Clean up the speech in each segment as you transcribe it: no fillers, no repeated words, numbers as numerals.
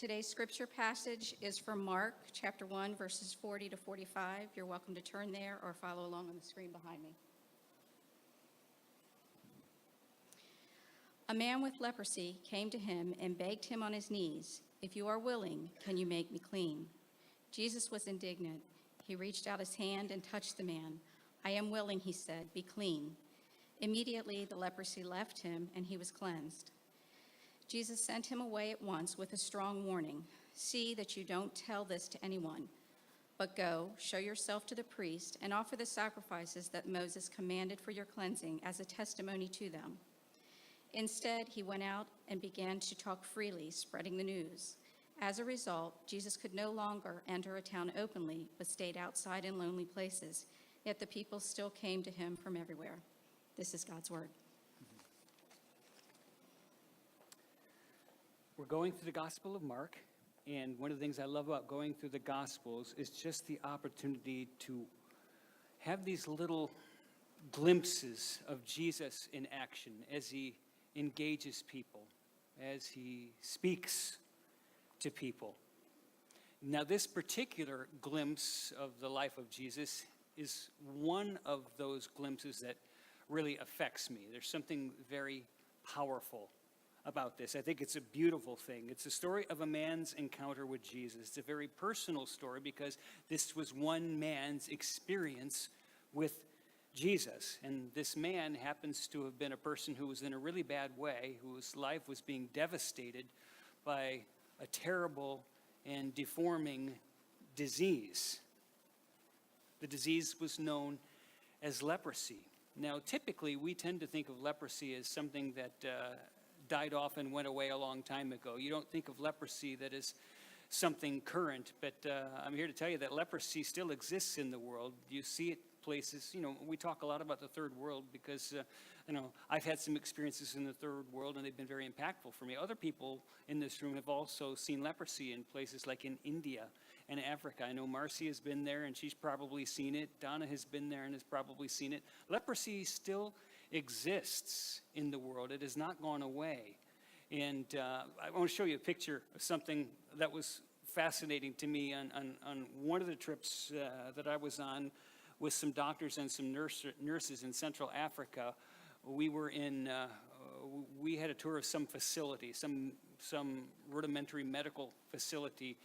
Today's scripture passage is from Mark chapter 1, verses 40 to 45. You're welcome to turn there or follow along on the screen behind me. A man with leprosy came to him and begged him on his knees, "If you are willing, can you make me clean?" Jesus was indignant. He reached out his hand and touched the man. "I am willing," he said, "be clean." Immediately the leprosy left him and he was cleansed. Jesus sent him away at once with a strong warning. "See that you don't tell this to anyone, but go, show yourself to the priest, and offer the sacrifices that Moses commanded for your cleansing as a testimony to them." Instead, he went out and began to talk freely, spreading the news. As a result, Jesus could no longer enter a town openly, but stayed outside in lonely places. Yet the people still came to him from everywhere. This is God's word. We're going through the Gospel of Mark, and one of the things I love about going through the Gospels is just the opportunity to have these little glimpses of Jesus in action as he engages people, as he speaks to people. Now, this particular glimpse of the life of Jesus is one of those glimpses that really affects me. There's something very powerful about this. I think it's a beautiful thing. It's a story of a man's encounter with Jesus. It's a very personal story because this was one man's experience with Jesus. And this man happens to have been a person who was in a really bad way, whose life was being devastated by a terrible and deforming disease. The disease was known as leprosy. Now, typically, we tend to think of leprosy as something that died off and went away a long time ago. You don't think of leprosy that is something current, but I'm here to tell you that leprosy still exists in the world. You see it places, we talk a lot about the third world because, I've had some experiences in the third world and they've been very impactful for me. Other people in this room have also seen leprosy in places like in India and Africa. I know Marcy has been there and she's probably seen it. Donna has been there and has probably seen it. Leprosy still exists in the world. It has not gone away. And I want to show you a picture of something that was fascinating to me on one of the trips that I was on with some doctors and some nurses in Central Africa. We had a tour of some facility, some rudimentary medical facility,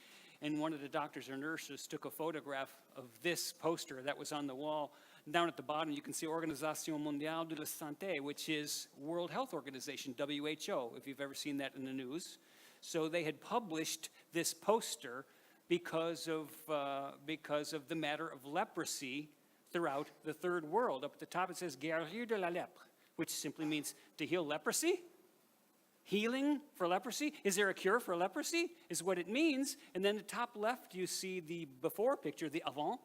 and one of the doctors or nurses took a photograph of this poster that was on the wall. Down at the bottom, you can see Organisation Mondiale de la Santé, which is World Health Organization, WHO, if you've ever seen that in the news. So they had published this poster because of the matter of leprosy throughout the third world. Up at the top, it says Guérir de la lèpre, which simply means to heal leprosy. Healing for leprosy? Is there a cure for leprosy? Is what it means. And then the top left, you see the before picture, the avant.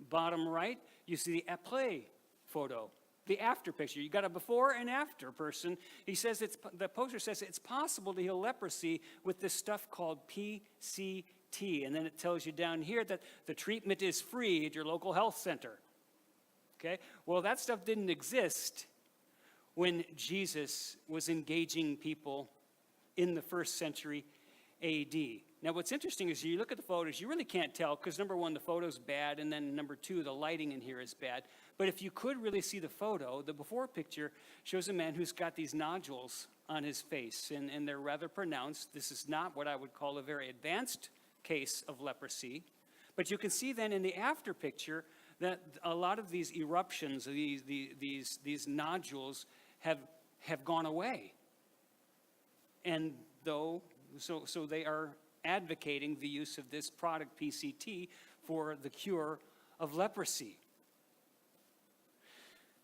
Bottom right, you see the après photo, the after picture. You got a before and after person. The poster says it's possible to heal leprosy with this stuff called PCT. And then it tells you down here that the treatment is free at your local health center. Okay? Well, that stuff didn't exist when Jesus was engaging people in the first century AD. Now, what's interesting is you look at the photos, you really can't tell because, number one, the photo's bad, and then number two, the lighting in here is bad. But if you could really see the photo, the before picture shows a man who's got these nodules on his face, and they're rather pronounced. This is not what I would call a very advanced case of leprosy. But you can see then in the after picture that a lot of these eruptions, these nodules have gone away. And so they are advocating the use of this product, PCT, for the cure of leprosy.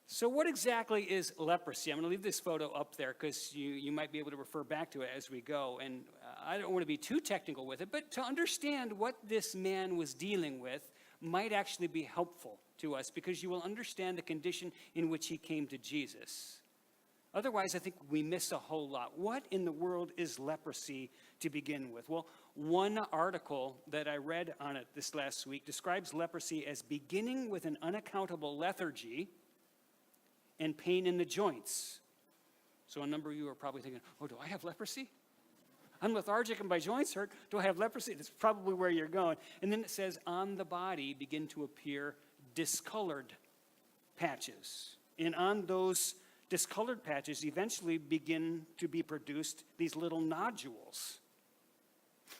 So what exactly is leprosy? I'm going to leave this photo up there because you might be able to refer back to it as we go. And I don't want to be too technical with it, but to understand what this man was dealing with might actually be helpful to us because you will understand the condition in which he came to Jesus. Otherwise, I think we miss a whole lot. What in the world is leprosy to begin with? Well, one article that I read on it this last week describes leprosy as beginning with an unaccountable lethargy and pain in the joints. So a number of you are probably thinking, oh, do I have leprosy? I'm lethargic and my joints hurt. Do I have leprosy? That's probably where you're going. And then it says, on the body begin to appear discolored patches. And on those discolored patches eventually begin to be produced these little nodules.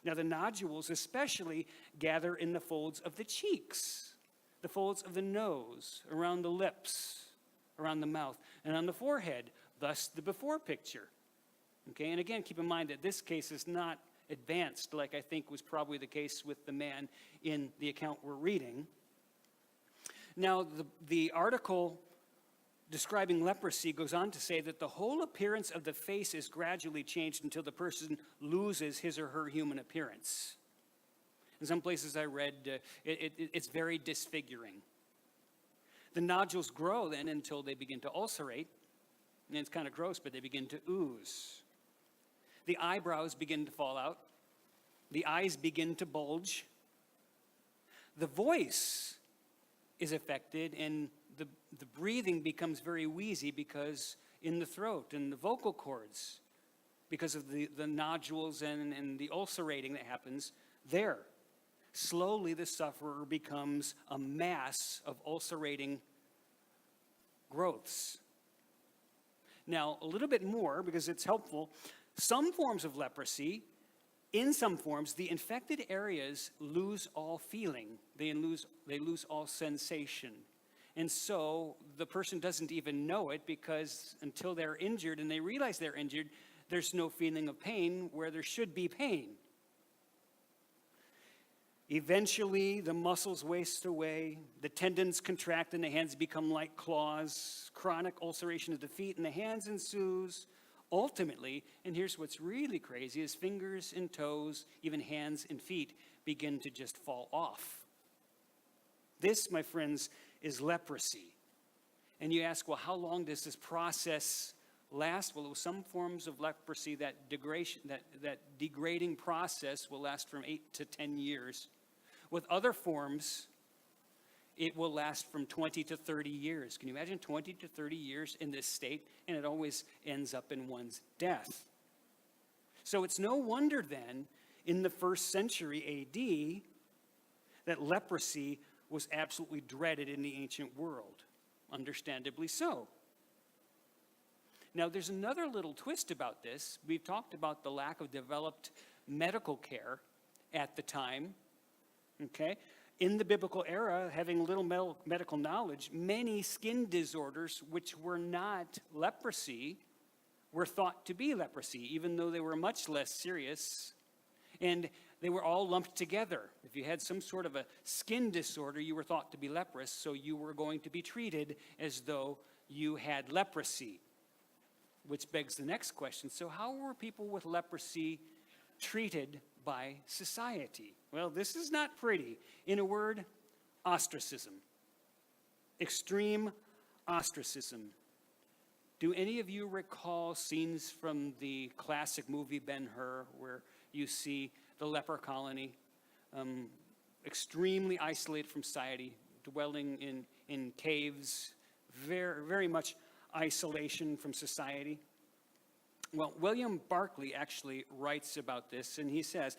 Now, the nodules especially gather in the folds of the cheeks, the folds of the nose, around the lips, around the mouth, and on the forehead, thus the before picture. Okay, and again, keep in mind that this case is not advanced like I think was probably the case with the man in the account we're reading. Now, the article describing leprosy goes on to say that the whole appearance of the face is gradually changed until the person loses his or her human appearance. In some places I read, it's very disfiguring. The nodules grow then until they begin to ulcerate, and it's kind of gross, but they begin to ooze. The eyebrows begin to fall out. The eyes begin to bulge. The voice is affected, and the breathing becomes very wheezy because in the throat and the vocal cords, because of the nodules and the ulcerating that happens there. Slowly the sufferer becomes a mass of ulcerating growths. Now, a little bit more, because it's helpful, some forms of leprosy, in some forms, the infected areas lose all feeling. They lose all sensation. And so the person doesn't even know it, because until they're injured and they realize they're injured, there's no feeling of pain where there should be pain. Eventually, the muscles waste away, the tendons contract and the hands become like claws, chronic ulceration of the feet and the hands ensues. Ultimately, and here's what's really crazy, is fingers and toes, even hands and feet, begin to just fall off. This, my friends, is leprosy. And you ask, well, how long does this process last? Well, with some forms of leprosy, that degrading process will last from 8 to 10 years. With other forms, it will last from 20 to 30 years. Can you imagine 20 to 30 years in this state? And it always ends up in one's death. So it's no wonder then, in the first century AD, that leprosy was absolutely dreaded in the ancient world. Understandably so. Now, there's another little twist about this. We've talked about the lack of developed medical care at the time. Okay? In the biblical era, having little medical knowledge, many skin disorders which were not leprosy were thought to be leprosy, even though they were much less serious. And they were all lumped together. If you had some sort of a skin disorder, you were thought to be leprous, so you were going to be treated as though you had leprosy. Which begs the next question. So how were people with leprosy treated by society? Well, this is not pretty. In a word, ostracism. Extreme ostracism. Do any of you recall scenes from the classic movie Ben-Hur, where you see the leper colony, extremely isolated from society, dwelling in caves, very, very much isolation from society? Well, William Barclay actually writes about this, and he says,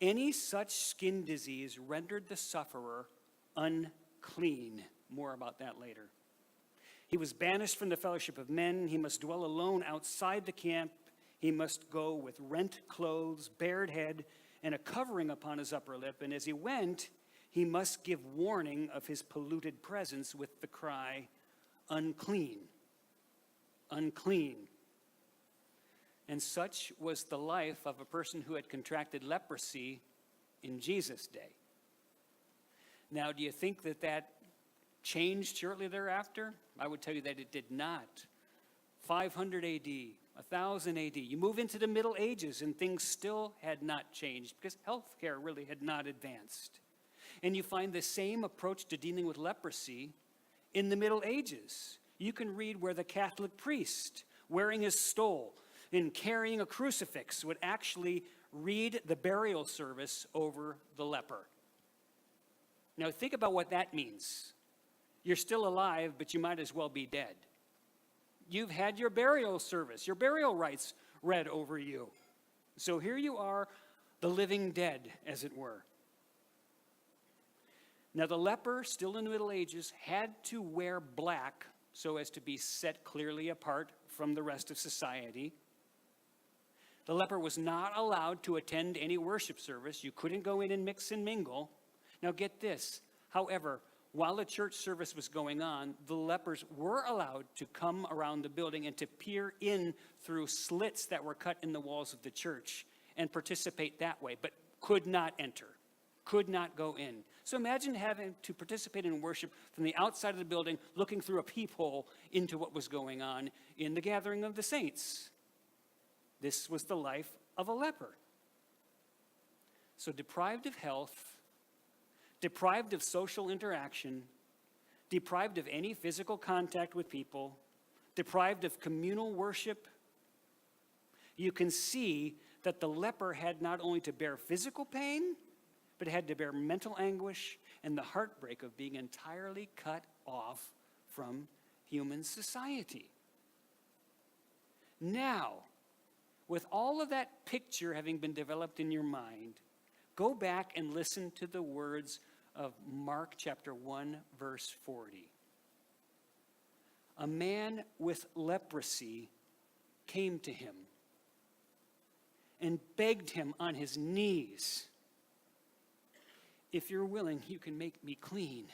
any such skin disease rendered the sufferer unclean. More about that later. He was banished from the fellowship of men. He must dwell alone outside the camp. He must go with rent clothes, bared head, and a covering upon his upper lip. And as he went, he must give warning of his polluted presence with the cry, unclean, unclean. And such was the life of a person who had contracted leprosy in Jesus' day. Now, do you think that changed shortly thereafter? I would tell you that it did not. 500 AD, 1000 AD. You move into the Middle Ages and things still had not changed because healthcare really had not advanced. And you find the same approach to dealing with leprosy in the Middle Ages. You can read where the Catholic priest, wearing his stole and carrying a crucifix, would actually read the burial service over the leper. Now think about what that means. You're still alive, but you might as well be dead. You've had your burial service, your burial rites read over you. So here you are, the living dead, as it were. Now the leper, still in the Middle Ages, had to wear black so as to be set clearly apart from the rest of society. The leper was not allowed to attend any worship service. You couldn't go in and mix and mingle. Now get this. However, while the church service was going on, the lepers were allowed to come around the building and to peer in through slits that were cut in the walls of the church and participate that way, but could not enter, could not go in. So imagine having to participate in worship from the outside of the building, looking through a peephole into what was going on in the gathering of the saints. This was the life of a leper. So deprived of health, deprived of social interaction, deprived of any physical contact with people, deprived of communal worship, you can see that the leper had not only to bear physical pain, but had to bear mental anguish and the heartbreak of being entirely cut off from human society. Now, with all of that picture having been developed in your mind, go back and listen to the words of Mark chapter 1, verse 40. A man with leprosy came to him and begged him on his knees, "If you're willing, you can make me clean."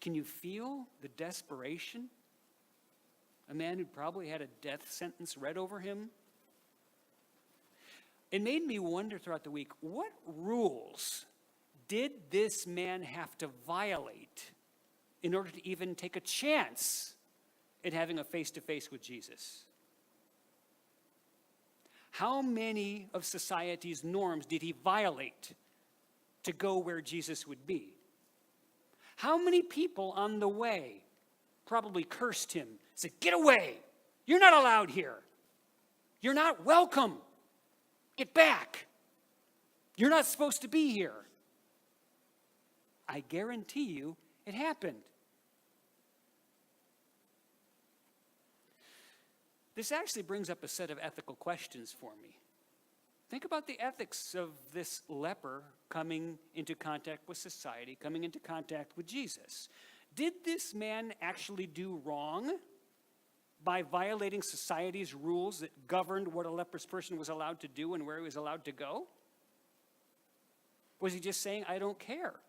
Can you feel the desperation? A man who probably had a death sentence read over him. It made me wonder throughout the week, what rules did this man have to violate in order to even take a chance at having a face-to-face with Jesus? How many of society's norms did he violate to go where Jesus would be? How many people on the way probably cursed him, said, "Get away! You're not allowed here. You're not welcome. Get back. You're not supposed to be here." I guarantee you it happened. This actually brings up a set of ethical questions for me. Think about the ethics of this leper coming into contact with society, coming into contact with Jesus. Did this man actually do wrong by violating society's rules that governed what a leprous person was allowed to do and where he was allowed to go? Was he just saying, "I don't care.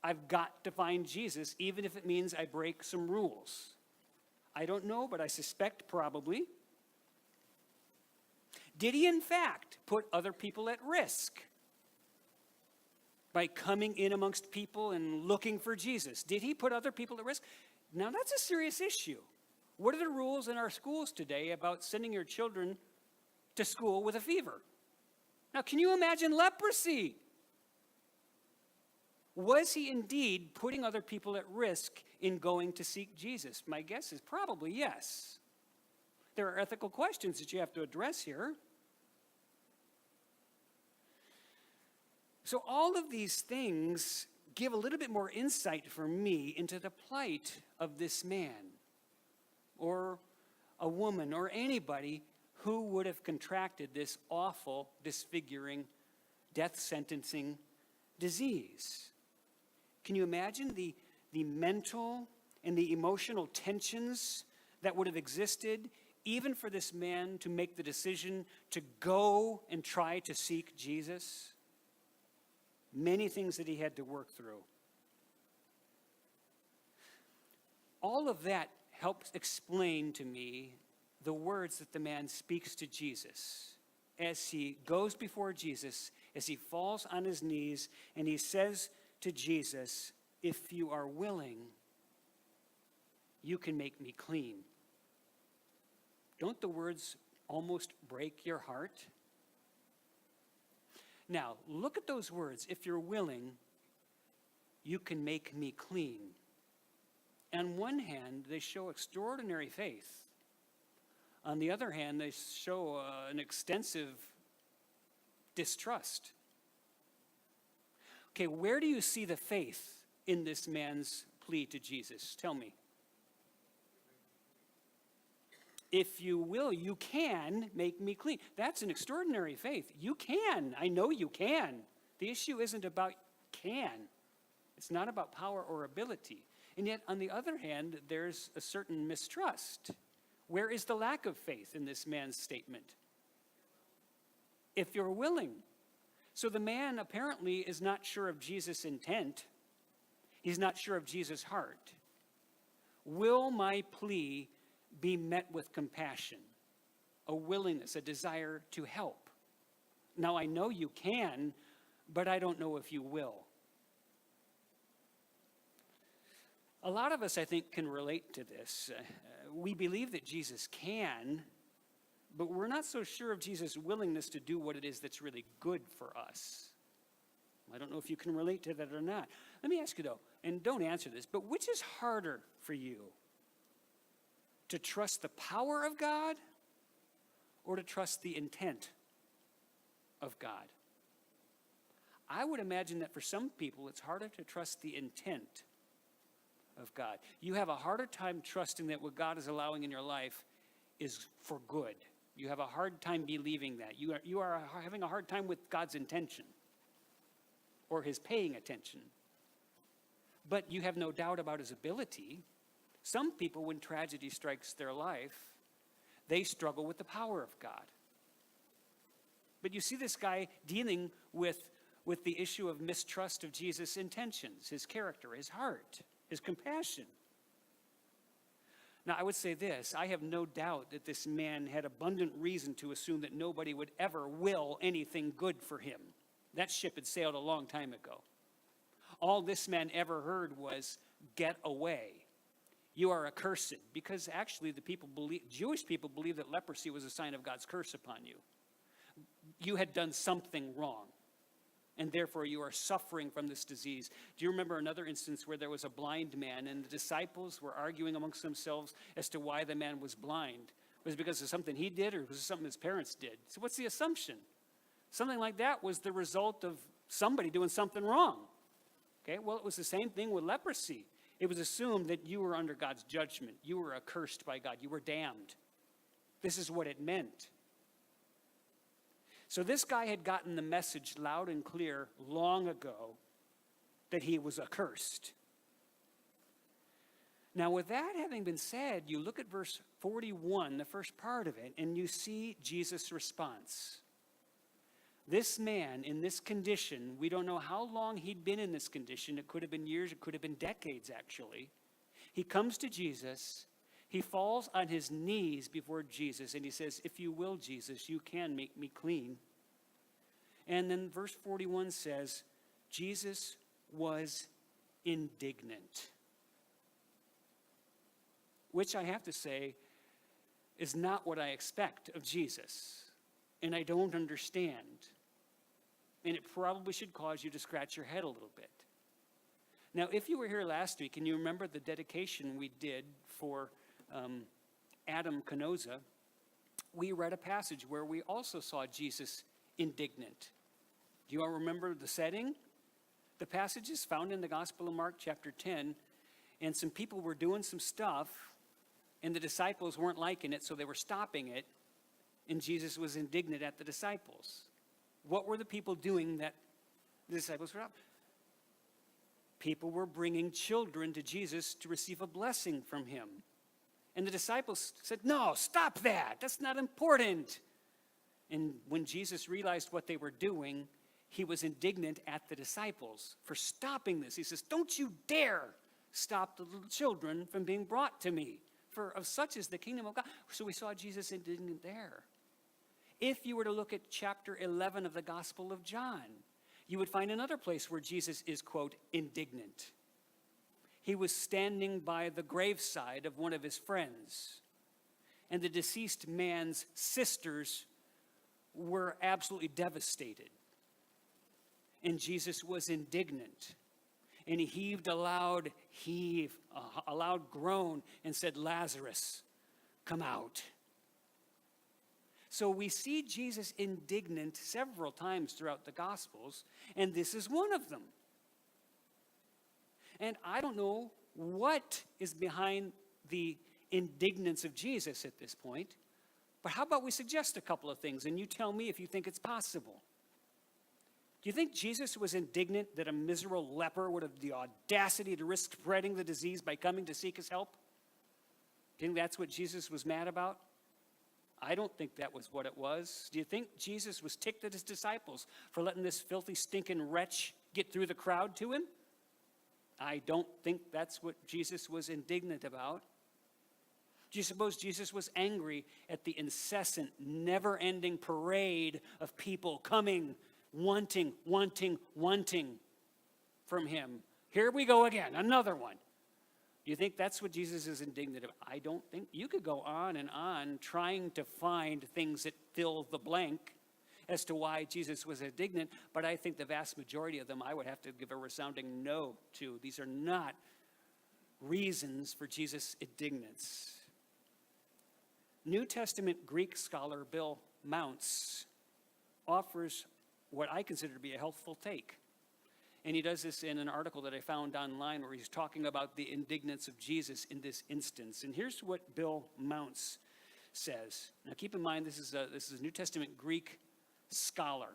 I've got to find Jesus, even if it means I break some rules"? I don't know, but I suspect probably. Did he in fact put other people at risk by coming in amongst people and looking for Jesus? Did he put other people at risk? Now that's a serious issue. What are the rules in our schools today about sending your children to school with a fever? Now, can you imagine leprosy? Was he indeed putting other people at risk in going to seek Jesus? My guess is probably yes. There are ethical questions that you have to address here. So all of these things give a little bit more insight for me into the plight of this man or a woman or anybody who would have contracted this awful, disfiguring, death-sentencing disease. Can you imagine the mental and the emotional tensions that would have existed even for this man to make the decision to go and try to seek Jesus? Many things that he had to work through. All of that helps explain to me the words that the man speaks to Jesus as he goes before Jesus, as he falls on his knees, and he says to Jesus, "If you are willing, you can make me clean." Don't the words almost break your heart? Now, look at those words. "If you're willing, you can make me clean." On one hand, they show extraordinary faith. On the other hand, they show an extensive distrust. Okay, where do you see the faith in this man's plea to Jesus? Tell me. If you will, you can make me clean. That's an extraordinary faith. You can. I know you can. The issue isn't about can. It's not about power or ability. And yet, on the other hand, there's a certain mistrust. Where is the lack of faith in this man's statement? If you're willing. So the man apparently is not sure of Jesus' intent. He's not sure of Jesus' heart. Will my plea be met with compassion, a willingness, a desire to help? Now, I know you can, but I don't know if you will. A lot of us, I think, can relate to this. We believe that Jesus can, but we're not so sure of Jesus' willingness to do what it is that's really good for us. I don't know if you can relate to that or not. Let me ask you, though, and don't answer this, but which is harder for you? To trust the power of God or to trust the intent of God? I would imagine that for some people, it's harder to trust the intent of God. You have a harder time trusting that what God is allowing in your life is for good. You have a hard time believing that. You are having a hard time with God's intention or his paying attention. But you have no doubt about his ability. Some people, when tragedy strikes their life, they struggle with the power of God. But you see this guy dealing with the issue of mistrust of Jesus' intentions, his character, his heart, his compassion. Now, I would say this. I have no doubt that this man had abundant reason to assume that nobody would ever will anything good for him. That ship had sailed a long time ago. All this man ever heard was, "Get away. You are accursed," because actually Jewish people believed that leprosy was a sign of God's curse upon you. You had done something wrong, and therefore you are suffering from this disease. Do you remember another instance where there was a blind man, and the disciples were arguing amongst themselves as to why the man was blind? Was it because of something he did, or was it something his parents did? So what's the assumption? Something like that was the result of somebody doing something wrong. Okay, well, it was the same thing with leprosy. It was assumed that you were under God's judgment. You were accursed by God. You were damned. This is what it meant. So this guy had gotten the message loud and clear long ago that he was accursed. Now, with that having been said, you look at verse 41, the first part of it, and you see Jesus' response. This man in this condition, we don't know how long he'd been in this condition. It could have been years, it could have been decades, actually. He comes to Jesus, he falls on his knees before Jesus, and he says, "If you will, Jesus, you can make me clean." And then verse 41 says, Jesus was indignant. Which I have to say is not what I expect of Jesus. And I don't understand. And it probably should cause you to scratch your head a little bit. Now, if you were here last week and you remember the dedication we did for Adam Canoza, we read a passage where we also saw Jesus indignant. Do you all remember the setting? The passage is found in the Gospel of Mark chapter 10, and some people were doing some stuff, and the disciples weren't liking it, so they were stopping it. And Jesus was indignant at the disciples. What were the people doing that the disciples were up? People were bringing children to Jesus to receive a blessing from him. And the disciples said, "No, stop that. That's not important." And when Jesus realized what they were doing, he was indignant at the disciples for stopping this. He says, "Don't you dare stop the little children from being brought to me. For of such is the kingdom of God." So we saw Jesus indignant there. If you were to look at chapter 11 of the Gospel of John, you would find another place where Jesus is, quote, indignant. He was standing by the graveside of one of his friends, and the deceased man's sisters were absolutely devastated. And Jesus was indignant, and he heaved a loud groan, and said, "Lazarus, come out." So we see Jesus indignant several times throughout the Gospels, and this is one of them. And I don't know what is behind the indignance of Jesus at this point. But how about we suggest a couple of things, and you tell me if you think it's possible. Do you think Jesus was indignant that a miserable leper would have the audacity to risk spreading the disease by coming to seek his help? Do you think that's what Jesus was mad about? I don't think that was what it was. Do you think Jesus was ticked at his disciples for letting this filthy, stinking wretch get through the crowd to him? I don't think that's what Jesus was indignant about. Do you suppose Jesus was angry at the incessant, never-ending parade of people coming, wanting from him? Here we go again, another one. Do you think that's what Jesus is indignant about? I don't think. You could go on and on trying to find things that fill the blank as to why Jesus was indignant, but I think the vast majority of them I would have to give a resounding no to. These are not reasons for Jesus' indignance. New Testament Greek scholar Bill Mounce offers what I consider to be a helpful take. And he does this in an article that I found online where he's talking about the indignance of Jesus in this instance. And here's what Bill Mounce says. Now keep in mind, this is a New Testament Greek scholar.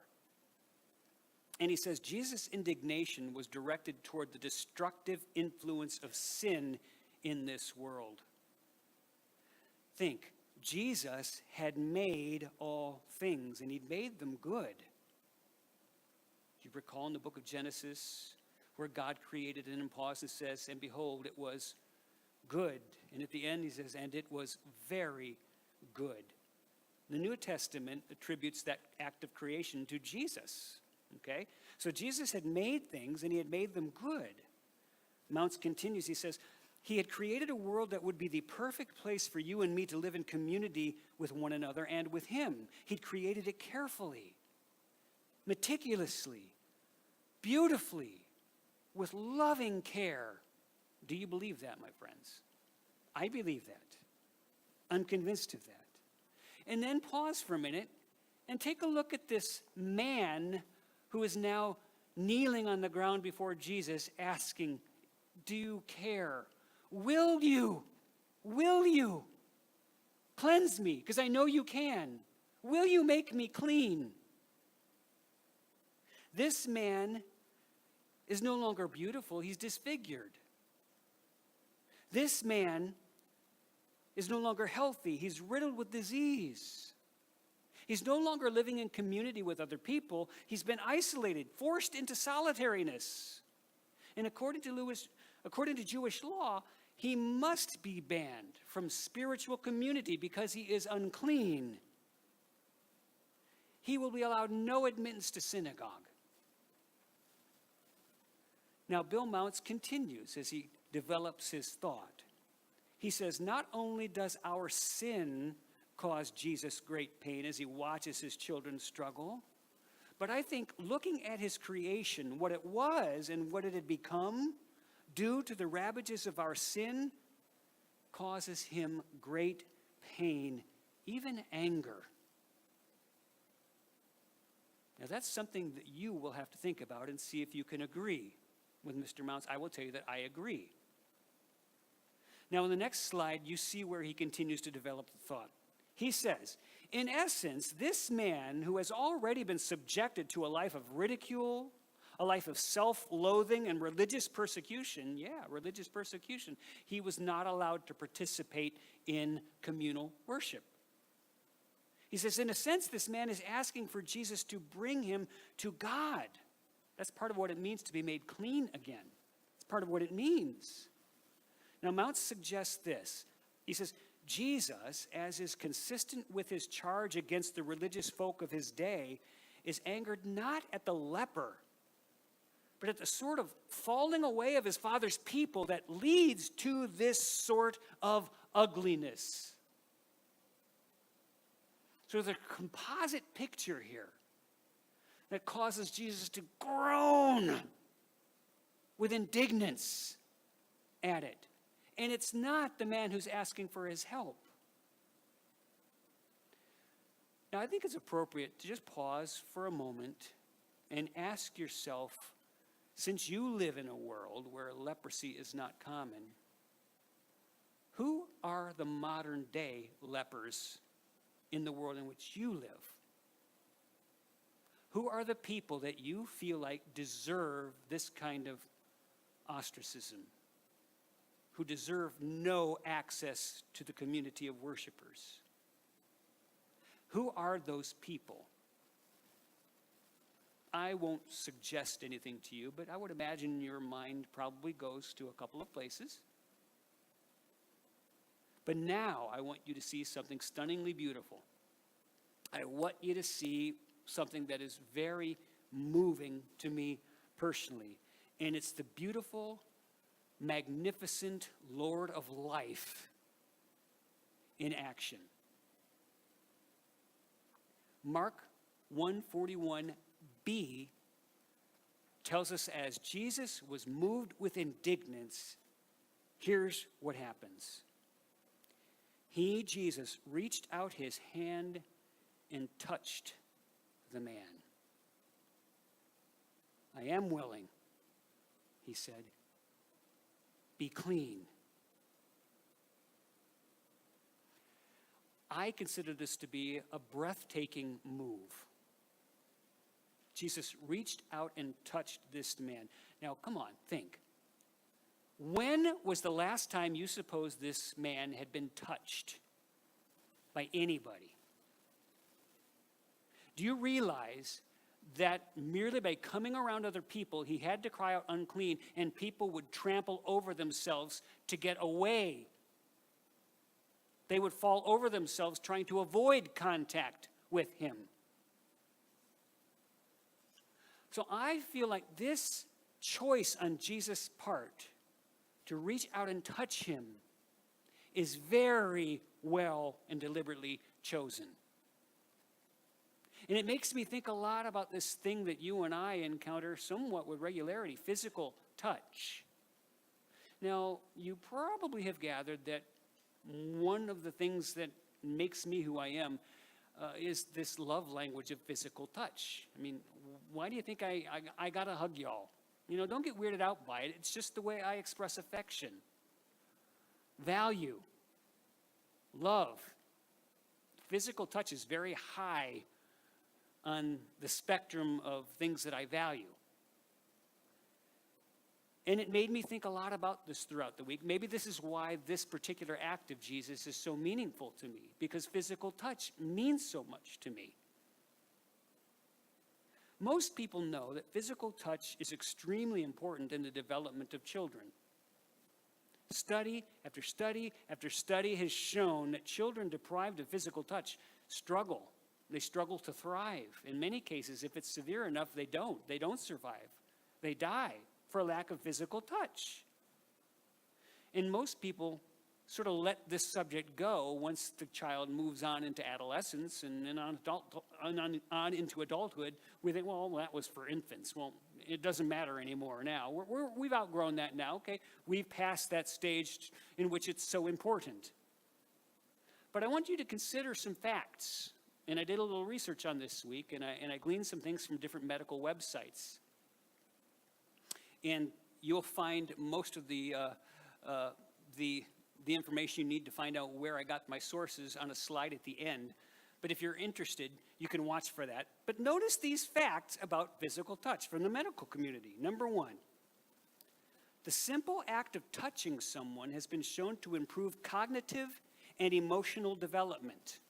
And he says, Jesus' indignation was directed toward the destructive influence of sin in this world. Think, Jesus had made all things, and he'd made them good. You recall in the book of Genesis where God created and then pauses and says, and behold, it was good. And at the end he says, and it was very good. The New Testament attributes that act of creation to Jesus. Okay? So Jesus had made things and he had made them good. Mounce continues, he says, he had created a world that would be the perfect place for you and me to live in community with one another and with him. He'd created it carefully, meticulously, beautifully, with loving care. Do you believe that, my friends? I believe that. I'm convinced of that. And then pause for a minute and take a look at this man who is now kneeling on the ground before Jesus asking, do you care? Will you cleanse me? Because I know you can. Will you make me clean? This man is no longer beautiful, he's disfigured. This man is no longer healthy, he's riddled with disease. He's no longer living in community with other people, he's been isolated, forced into solitariness. And according to Jewish law, he must be banned from spiritual community because he is unclean. He will be allowed no admittance to synagogue. Now, Bill Mounce continues as he develops his thought. He says, not only does our sin cause Jesus great pain as he watches his children struggle, but I think looking at his creation, what it was and what it had become, due to the ravages of our sin, causes him great pain, even anger. Now that's something that you will have to think about and see if you can agree with Mr. Mounce. I will tell you that I agree. Now in the next slide, you see where he continues to develop the thought. He says, in essence, this man who has already been subjected to a life of ridicule, a life of self-loathing and religious persecution, he was not allowed to participate in communal worship. He says, in a sense, this man is asking for Jesus to bring him to God. That's part of what it means to be made clean again. It's part of what it means. Now, Mounce suggests this. He says, Jesus, as is consistent with his charge against the religious folk of his day, is angered not at the leper, but at the sort of falling away of his father's people that leads to this sort of ugliness. So there's a composite picture here that causes Jesus to groan with indignance at it. And it's not the man who's asking for his help. Now, I think it's appropriate to just pause for a moment and ask yourself, since you live in a world where leprosy is not common, Who are the modern day lepers in the world in which you live? Who are the people that you feel like deserve this kind of ostracism? Who deserve no access to the community of worshipers? Who are those people? I won't suggest anything to you, but I would imagine your mind probably goes to a couple of places. But now I want you to see something stunningly beautiful. I want you to see something that is very moving to me personally. And it's the beautiful, magnificent Lord of life in action. Mark 1:41b tells us, as Jesus was moved with indignance, here's what happens. He, Jesus, reached out his hand and touched the man. I am willing, he said. Be clean. I consider this to be a breathtaking move. Jesus reached out and touched this man. Now, come on, think. When was the last time you suppose this man had been touched by anybody? Do you realize that merely by coming around other people, he had to cry out unclean, and people would trample over themselves to get away? They would fall over themselves trying to avoid contact with him. So I feel like this choice on Jesus' part to reach out and touch him is very well and deliberately chosen. And it makes me think a lot about this thing that you and I encounter somewhat with regularity, physical touch. Now, you probably have gathered that one of the things that makes me who I am is this love language of physical touch. I mean, why do you think I gotta hug y'all? You know, don't get weirded out by it. It's just the way I express affection, value, love. Physical touch is very high on the spectrum of things that I value. And it made me think a lot about this throughout the week. Maybe this is why this particular act of Jesus is so meaningful to me, because physical touch means so much to me. Most people know that physical touch is extremely important in the development of children. Study after study after study has shown that children deprived of physical touch struggle. They struggle to thrive. In many cases, if it's severe enough, they don't survive. They die for lack of physical touch. And most people sort of let this subject go once the child moves on into adolescence and then on into adulthood. We think, well, that was for infants. Well, it doesn't matter anymore now. We've outgrown that now, okay? We've passed that stage in which it's so important. But I want you to consider some facts. And I did a little research on this week, and I gleaned some things from different medical websites. And you'll find most of the information you need to find out where I got my sources on a slide at the end. But if you're interested, you can watch for that. But notice these facts about physical touch from the medical community. Number one, the simple act of touching someone has been shown to improve cognitive and emotional development,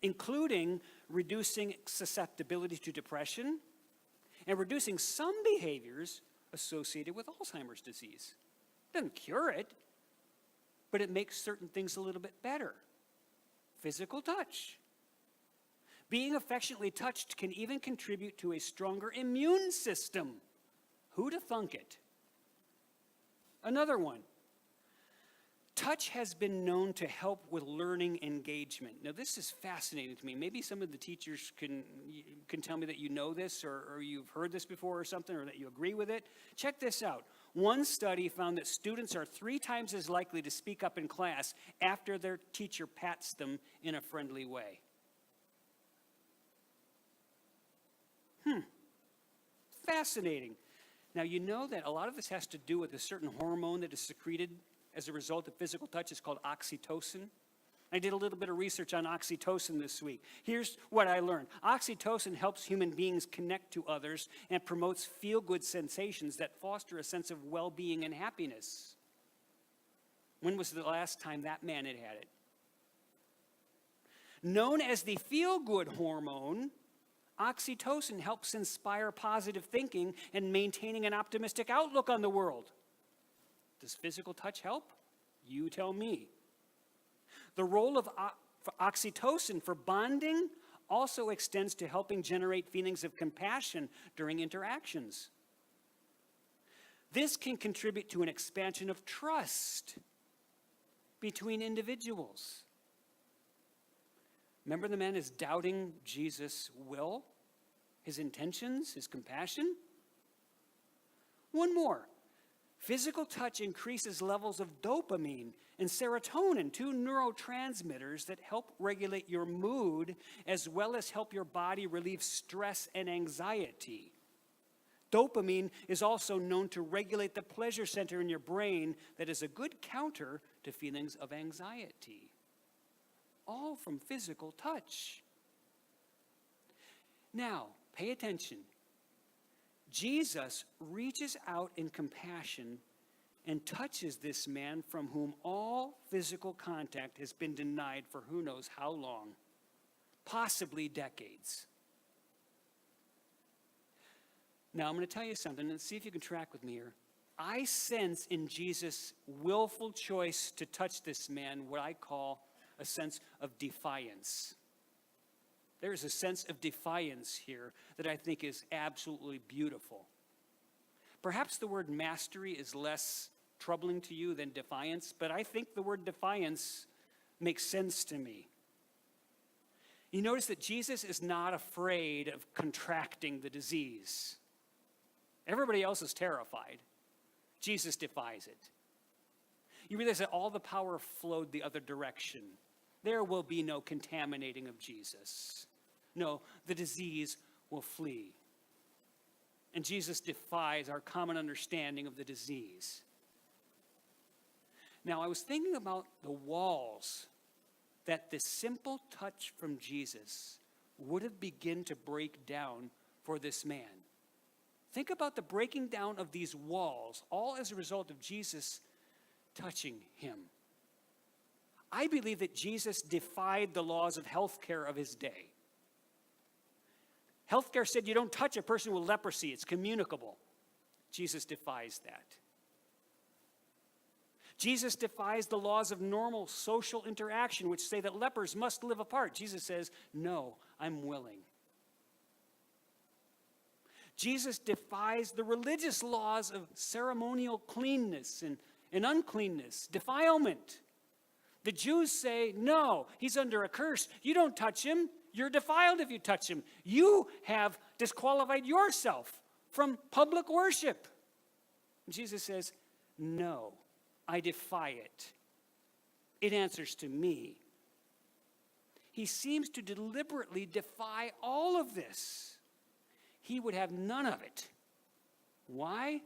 including reducing susceptibility to depression and reducing some behaviors associated with Alzheimer's disease. It doesn't cure it, but it makes certain things a little bit better. Physical touch. Being affectionately touched can even contribute to a stronger immune system. Who'd have thunk it? Another one. Touch has been known to help with learning engagement. Now, this is fascinating to me. Maybe some of the teachers can tell me that you know this or you've heard this before or something, or that you agree with it. Check this out. One study found that students are 3 times as likely to speak up in class after their teacher pats them in a friendly way. Fascinating. Now, you know that a lot of this has to do with a certain hormone that is secreted as a result of physical touch is called oxytocin. I did a little bit of research on oxytocin this week. Here's what I learned. Oxytocin helps human beings connect to others and promotes feel-good sensations that foster a sense of well-being and happiness. When was the last time that man had had it? Known as the feel-good hormone, oxytocin helps inspire positive thinking and maintaining an optimistic outlook on the world. Does physical touch help? You tell me. The role of oxytocin for bonding also extends to helping generate feelings of compassion during interactions. This can contribute to an expansion of trust between individuals. Remember, the man is doubting Jesus' will, his intentions, his compassion? One more. Physical touch increases levels of dopamine and serotonin, two neurotransmitters that help regulate your mood as well as help your body relieve stress and anxiety. Dopamine is also known to regulate the pleasure center in your brain that is a good counter to feelings of anxiety. All from physical touch. Now, pay attention. Jesus reaches out in compassion and touches this man from whom all physical contact has been denied for who knows how long, possibly decades. Now, I'm going to tell you something, and see if you can track with me here. I sense in Jesus' willful choice to touch this man what I call a sense of defiance. There's a sense of defiance here that I think is absolutely beautiful. Perhaps the word mastery is less troubling to you than defiance, but I think the word defiance makes sense to me. You notice that Jesus is not afraid of contracting the disease. Everybody else is terrified. Jesus defies it. You realize that all the power flowed the other direction. There will be no contaminating of Jesus. No, the disease will flee. And Jesus defies our common understanding of the disease. Now, I was thinking about the walls that this simple touch from Jesus would have begun to break down for this man. Think about the breaking down of these walls, all as a result of Jesus touching him. I believe that Jesus defied the laws of healthcare of his day. Healthcare said you don't touch a person with leprosy, it's communicable. Jesus defies that. Jesus defies the laws of normal social interaction, which say that lepers must live apart. Jesus says, no, I'm willing. Jesus defies the religious laws of ceremonial cleanness and uncleanness, defilement. The Jews say, no, he's under a curse. You don't touch him. You're defiled if you touch him. You have disqualified yourself from public worship. And Jesus says, no, I defy it. It answers to me. He seems to deliberately defy all of this. He would have none of it. Why?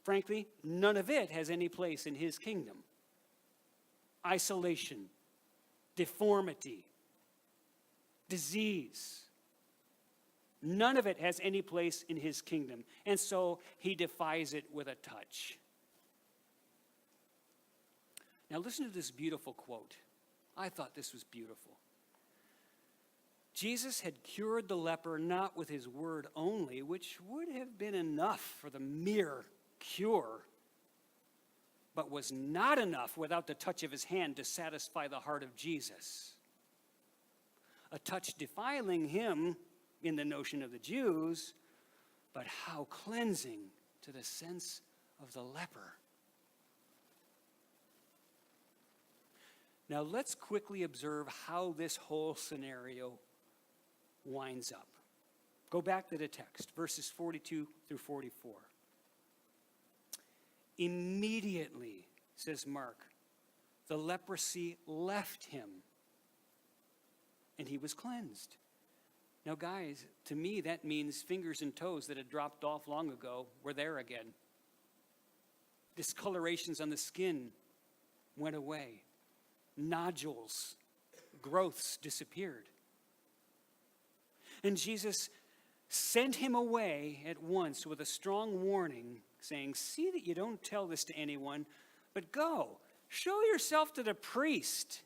Frankly, none of it has any place in his kingdom. Isolation, deformity, disease. None of it has any place in his kingdom. And so he defies it with a touch. Now listen to this beautiful quote. I thought this was beautiful. Jesus had cured the leper not with his word only, which would have been enough for the mere cure, but was not enough without the touch of his hand to satisfy the heart of Jesus. A touch defiling him in the notion of the Jews, but how cleansing to the sense of the leper. Now let's quickly observe how this whole scenario winds up. Go back to the text, verses 42 through 44. Immediately, says Mark, the leprosy left him, and he was cleansed. Now, guys, to me, that means fingers and toes that had dropped off long ago were there again. discolorations on the skin went away. Nodules, growths disappeared. And Jesus sent him away at once with a strong warning, saying, "See that you don't tell this to anyone, but go, show yourself to the priest,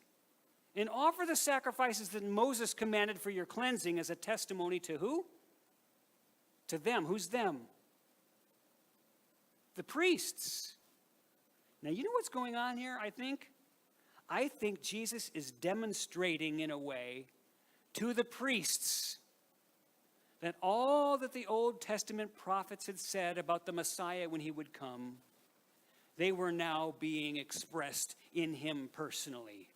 and offer the sacrifices that Moses commanded for your cleansing as a testimony to who? To them. Who's them? The priests." Now, you know what's going on here, I think? I think Jesus is demonstrating in a way to the priests that all that the Old Testament prophets had said about the Messiah when he would come, they were now being expressed in him personally.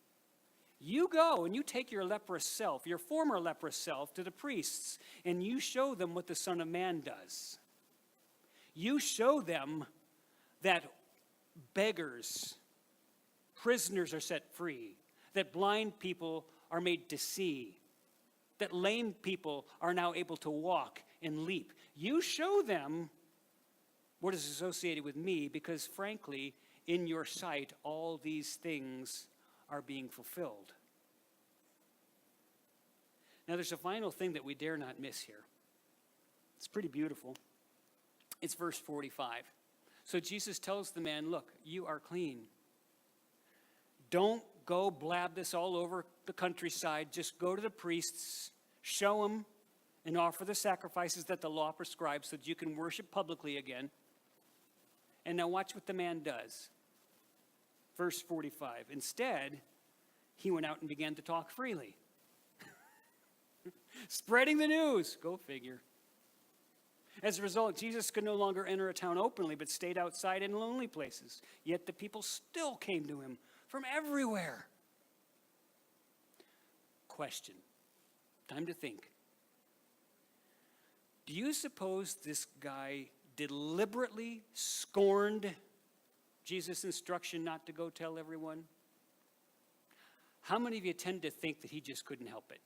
You go and you take your leprous self, your former leprous self, to the priests, and you show them what the Son of Man does. You show them that beggars, prisoners are set free, that blind people are made to see, that lame people are now able to walk and leap. You show them what is associated with me because, frankly, in your sight, all these things are being fulfilled. Now, there's a final thing that we dare not miss here. It's pretty beautiful. It's verse 45. So Jesus tells the man, "Look, you are clean. Don't go blab this all over the countryside. Just go to the priests, show them, and offer the sacrifices that the law prescribes so that you can worship publicly again." And now watch what the man does. Verse 45. Instead, he went out and began to talk freely. Spreading the news. Go figure. As a result, Jesus could no longer enter a town openly, but stayed outside in lonely places. Yet the people still came to him from everywhere. Question. Time to think. Do you suppose this guy deliberately scorned Jesus' instruction not to go tell everyone? How many of you tend to think that he just couldn't help it?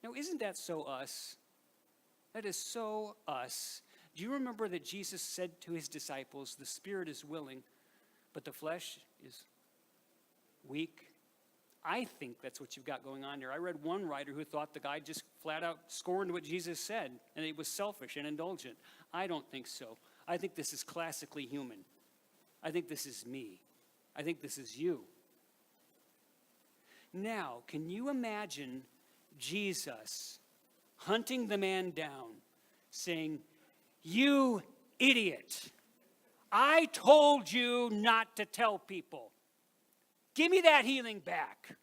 Now, isn't that so us? That is so us. Do you remember that Jesus said to his disciples, "The spirit is willing, but the flesh is weak"? I think that's what you've got going on here. I read one writer who thought the guy just flat out scorned what Jesus said, and it was selfish and indulgent. I don't think so. I think this is classically human. I think this is me. I think this is you. Now, can you imagine Jesus hunting the man down, saying, "You idiot, I told you not to tell people. Give me that healing back.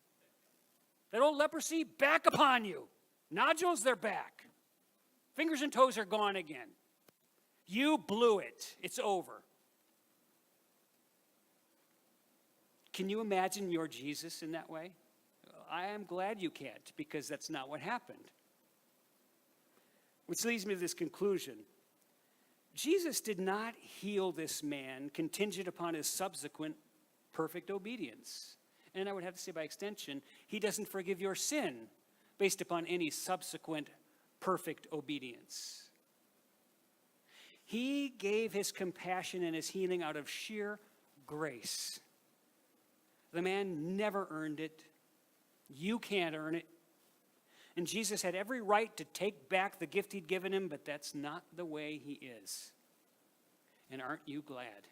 That old leprosy, back upon you. Nodules, they're back. Fingers and toes are gone again. You blew it. It's over." Can you imagine your Jesus in that way? I am glad you can't, because that's not what happened. Which leads me to this conclusion. Jesus did not heal this man contingent upon his subsequent perfect obedience. And I would have to say by extension, he doesn't forgive your sin based upon any subsequent perfect obedience. He gave his compassion and his healing out of sheer grace. The man never earned it. You can't earn it. And Jesus had every right to take back the gift he'd given him, but that's not the way he is. And aren't you glad?